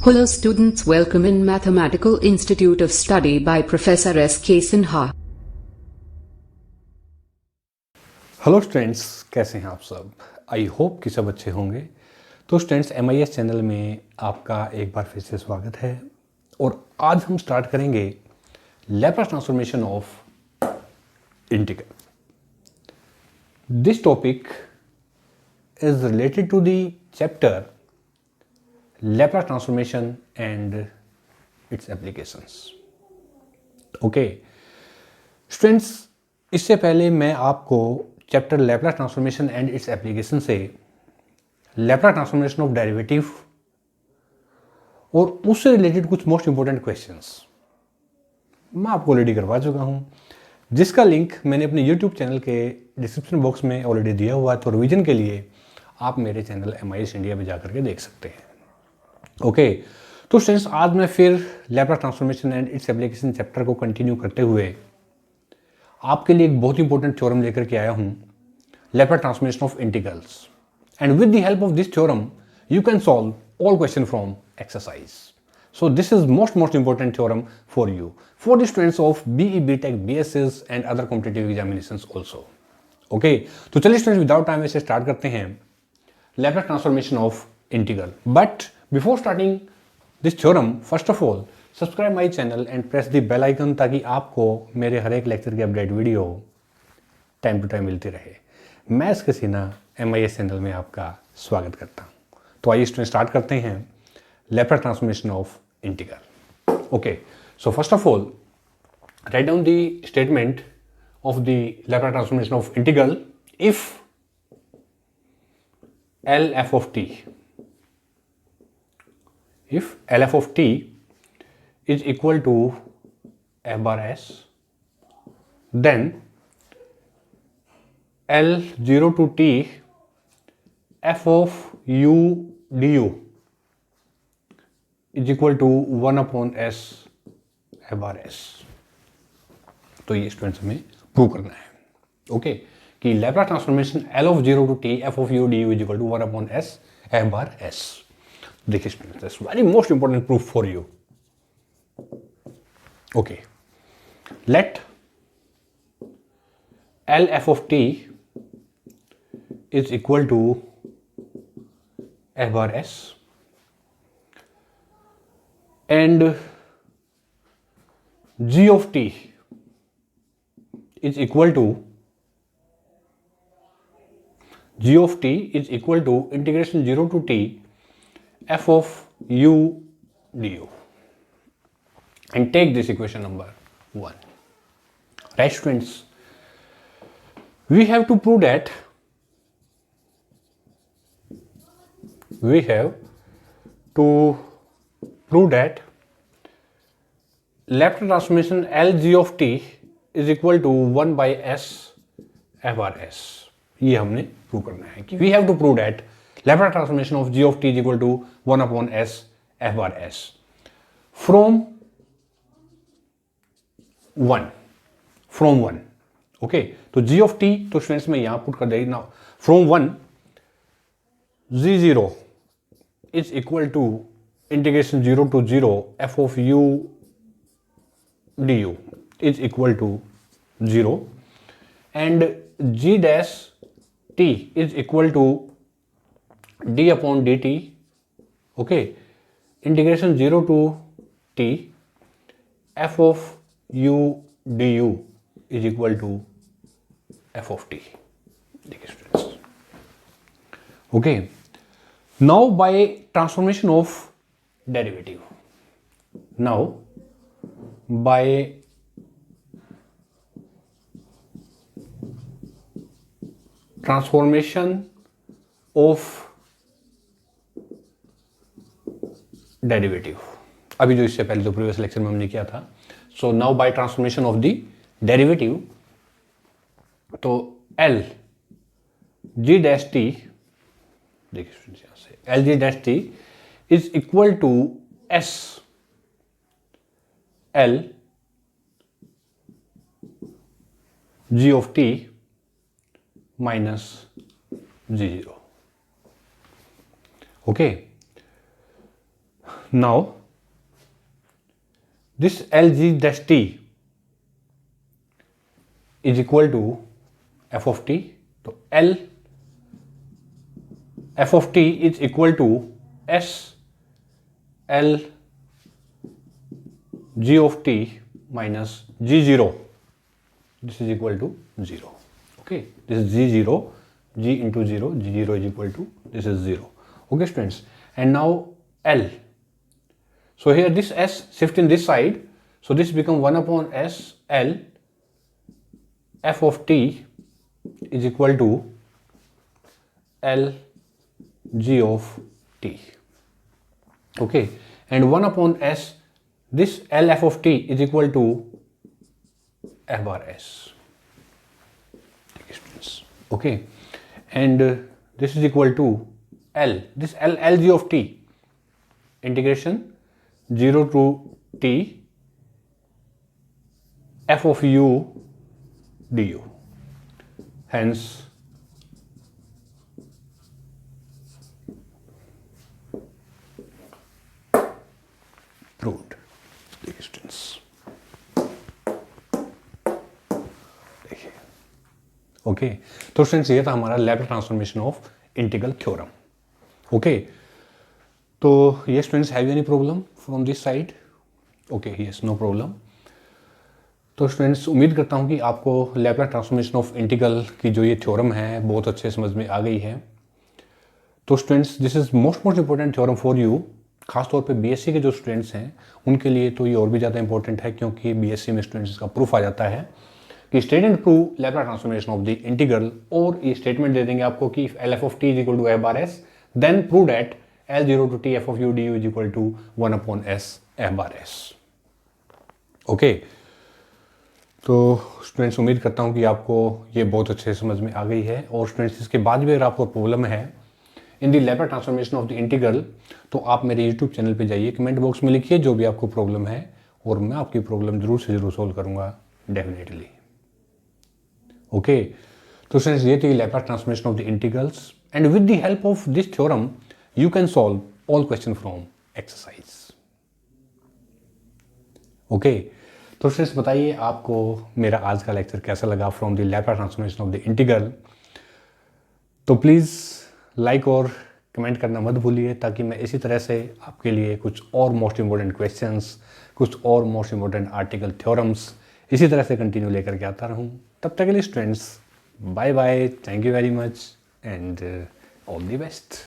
Hello students, welcome in Mathematical Institute of Study by Professor S.K. Sinha. Hello students, कैसे हैं आप सब? I hope कि सब अच्छे होंगे। तो स्टूडेंट्स, MIS चैनल में आपका एक बार फिर से स्वागत है और आज हम स्टार्ट करेंगे Laplace transformation of integral. This topic is related to the chapter Laplace transformation and its applications. Okay students, इससे पहले मैं आपको chapter Laplace transformation and its application से लैप्लास ट्रांसफॉर्मेशन ऑफ डेरिवेटिव और उससे रिलेटेड कुछ मोस्ट इंपॉर्टेंट क्वेश्चंस मैं आपको ऑलरेडी करवा चुका हूं, जिसका लिंक मैंने अपने यूट्यूब चैनल के डिस्क्रिप्शन बॉक्स में ऑलरेडी दिया हुआ है। तो रिवीजन के लिए आप मेरे चैनल MIS इंडिया पे जाकर के देख सकते हैं। ओके तो स्टूडेंट्स, आज मैं फिर Laplace transformation and its application chapter को कंटिन्यू करते हुए आपके लिए एक बहुत इंपॉर्टेंट थ्योरम लेकर के आया हूं, Laplace transformation of integrals. And with the help of this theorem you can solve all question from exercise. So this is most important theorem for you, for the students of BE, B.TEch, B.SC and other competitive examinations also. Okay तो चलिए students, without time waste start करते हैं Laplace transformation of integral. But before starting this theorem, first of all subscribe my channel and press the bell icon, ताकि आपको मेरे हर एक lecture की update video time to time मिलती रहे। मैं एस.के. सिन्हा MIS चैनल में आपका स्वागत करता हूं। तो आइए स्टूडेंट, स्टार्ट करते हैं Laplace transformation of integral. Okay so first of all write down the statement of the Laplace transformation of integral. If LF of t, if LF of t is equal to f bar s, then L0 to t f of u du is equal to 1 upon s f bar s। तो ये students हमें prove करना है। Okay कि Laplace transformation L of 0 to t f of u du is equal to 1 upon s f bar s। देखिए students, very most important proof for you. Okay let LF of t is equal to f bar s and g of t is equal to integration 0 to t f of u du, and take this equation number 1. Right students, we have to prove that Laplace transformation Lg of t is equal to 1 by s f bar s। ये हमने prove करना है कि we have to prove that Laplace transformation of g of t is equal to 1 upon s f bar s from 1। Okay तो g of t, तो students मैं यहां put कर देगी ना, from 1 g0 is equal to integration 0 to 0 f of u du is equal to 0 and g dash t is equal to d upon dt। okay, integration 0 to t f of u du is equal to f of t। देखिए students, okay now by transformation of derivative, now by transformation of derivative, अभी जो इससे पहले जो previous lecture में हमने किया था। So now by transformation of the derivative, तो L g डैश टी, देखिए यहां से L g dash T is equal to S L g of t minus G0। Okay now this LG dash t is equal to f of t. तो L f of t is equal to S L g of t minus g0. This is equal to 0. Okay, this is g0, g into 0, g0 is equal to, this is 0. Okay students, and now L. So here this S shift in this side, so this become 1 upon S L f of t is equal to L g of t. Okay, and 1 upon S, this L f of t is equal to f bar S. Okay, and this is equal to L, this L g of t, integration 0 to t f of u du. Hence proved. Distance. देखिए, okay, तो students ये था हमारा Laplace transformation of integral theorem. Okay, तो ये students have any problem from this side? Okay, yes, no problem. तो students उम्मीद करता हूँ कि आपको लैप्लास ट्रांसफॉर्मेशन ऑफ इंटीग्रल की जो ये थ्योरम है बहुत अच्छे समझ में आ गई है. तो students this is most important theorem for you. खासतौर पे बीएससी के जो स्टूडेंट्स हैं उनके लिए तो ये और भी ज़्यादा इंपॉर्टेंट है, क्योंकि बीएससी में स्टूडेंट्स का प्रूफ आ जाता है कि state and prove Laplace transformation of the integral, और ये स्टेटमेंट दे देंगे आपको कि L F of T is equal to F bar S, then prove that L zero to T F of U D U is equal to 1 upon S F bar S. Okay, तो students उम्मीद करता हूँ कि आपको ये बहुत अच्छे समझ में आ गई है. और स्टूडेंट्स इसके बाद भी अगर आपको प्रॉब्लम है in the Laplace transformation of the integral, तो आप मेरे यूट्यूब चैनल पे जाइए, कमेंट बॉक्स में लिखिए जो भी आपको प्रॉब्लम है, और मैं आपकी प्रॉब्लम जरूर से जरूर सोल्व करूंगा, डेफिनेटली. ओके, तो फ्रेंड्स ये थी Laplace transformation of the integrals, and with the help of this theorem you can solve all question from exercise. Okay, तो फ्रेंड्स बताइए आपको मेरा आज का लेक्चर कैसा लगा from the Laplace transformation of the integral. तो प्लीज़ लाइक और कमेंट करना मत भूलिए, ताकि मैं इसी तरह से आपके लिए कुछ और मोस्ट इंपॉर्टेंट क्वेश्चंस, कुछ और मोस्ट इंपॉर्टेंट आर्टिकल थ्योरम्स इसी तरह से कंटिन्यू लेकर के आता रहूं. तब तक के लिए students bye bye, thank you very much and all the best.